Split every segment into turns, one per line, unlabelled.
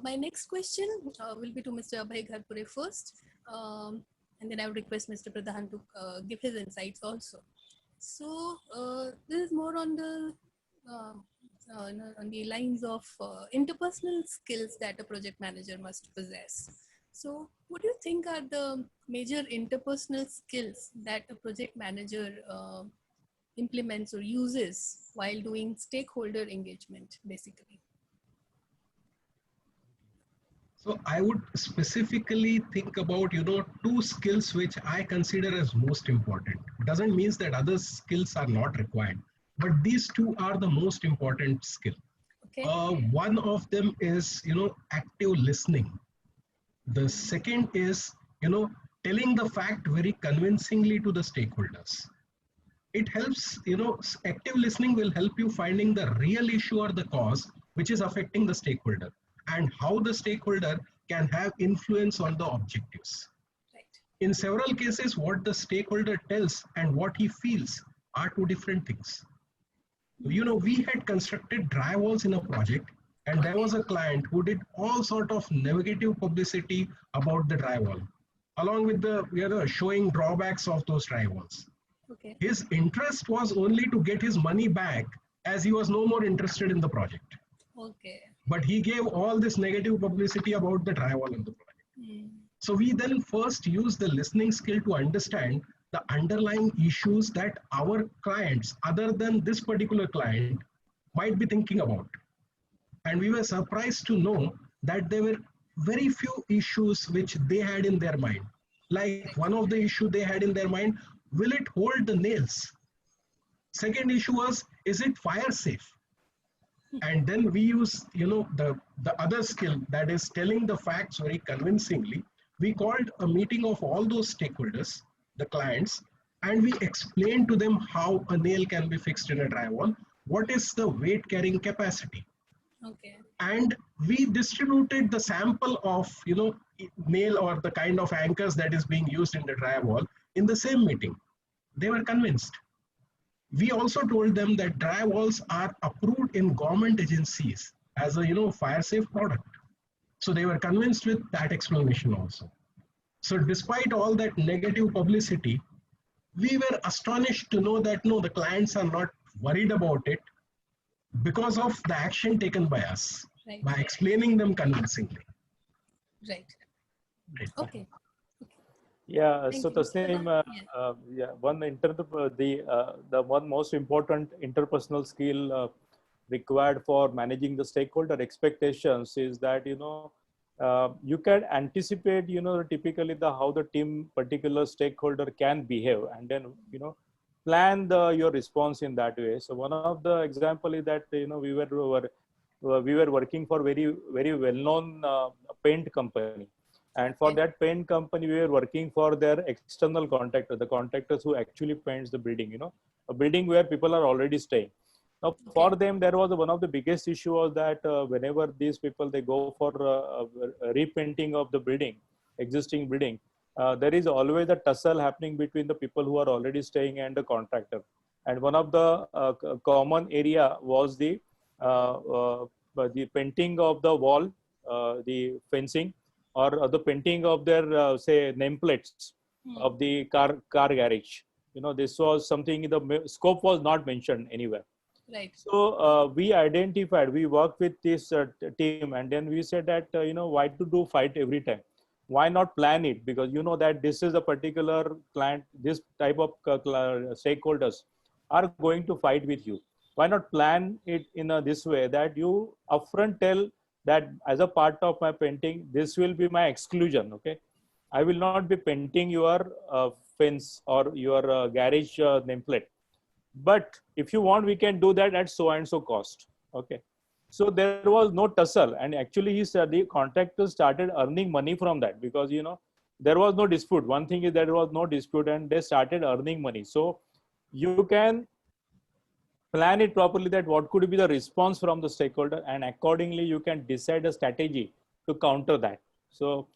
my next question will be to Mr. Abhay Gharpure first, and then I would request Mr. Pradhan to give his insights also. So this is more on the on the lines of interpersonal skills that a project manager must possess. So, what do you think are the major interpersonal skills that a project manager implements or uses while doing stakeholder engagement, basically?
So I would specifically think about, two skills which I consider as most important. Doesn't mean that other skills are not required, but these two are the most important skill.
Okay.
One of them is, active listening. The second is, telling the fact very convincingly to the stakeholders. It helps, active listening will help you finding the real issue or the cause which is affecting the stakeholder and how the stakeholder can have influence on the objectives.
Right.
In several cases, what the stakeholder tells and what he feels are two different things. We had constructed drywalls in a project, and there was a client who did all sort of negative publicity about the drywall, along with the showing drawbacks of those drywalls.
Okay.
His interest was only to get his money back, as he was no more interested in the project.
Okay.
But he gave all this negative publicity about the drywall in the project. So we then first use the listening skill to understand the underlying issues that our clients, other than this particular client, might be thinking about. And we were surprised to know that there were very few issues which they had in their mind. Like one of the issue they had in their mind, will it hold the nails? Second issue was, is it fire safe? And then we use, the other skill, that is telling the facts very convincingly. We called a meeting of all those stakeholders, the clients, and we explained to them how a nail can be fixed in a drywall, what is the weight carrying capacity.
Okay.
And we distributed the sample of, nail or the kind of anchors that is being used in the drywall in the same meeting. They were convinced. We also told them that drywalls are approved in government agencies as a fire safe product. So they were convinced with that explanation also. So despite all that negative publicity, we were astonished to know that no, the clients are not worried about it because of the action taken by us,
Right.
by explaining them convincingly.
Right. Okay.
Yeah,
Thank
so
you,
the
Mr.
same,
Pradhan.
the one most important interpersonal skill required for managing the stakeholder expectations is that you can anticipate typically how the team particular stakeholder can behave, and then plan your response in that way. So one of the example is that we were working for very well-known paint company. And for that paint company, we were working for their external contractor, the contractors who actually paints the building, a building where people are already staying. Now, for them, there was one of the biggest issue was that whenever these people, they go for repainting of the building, existing building, there is always a tussle happening between the people who are already staying and the contractor. And one of the common area was the painting of the wall, the fencing, or the painting of their say nameplates of the car garage. This was something the scope was not mentioned anywhere.
Right.
So we worked with this team, and then we said that why to do fight every time? Why not plan it? Because that this is a particular client, this type of stakeholders are going to fight with you. Why not plan it in this way that you upfront tell that as a part of my painting, this will be my exclusion. Okay, I will not be painting your fence or your garage nameplate. But if you want, we can do that at so and so cost. Okay, so there was no tussle, and actually the contractors started earning money from that, because there was no dispute. One thing is there was no dispute, and they started earning money. So you can plan it properly, that what could be the response from the stakeholder, and accordingly you can decide a strategy to counter that. So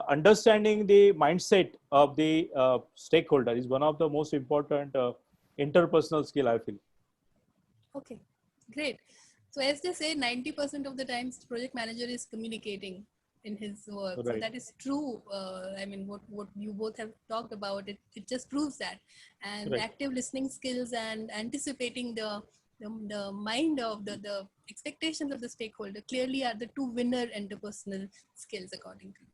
understanding the mindset of the stakeholder is one of the most important interpersonal skill, I feel.
Okay, great. So as they say, 90% of the times the project manager is communicating in his work. So
Right.
that is true. I mean, what you both have talked about, it just proves that. And
Right.
active listening skills and anticipating the mind of the expectations of the stakeholder clearly are the two winner interpersonal skills according to you.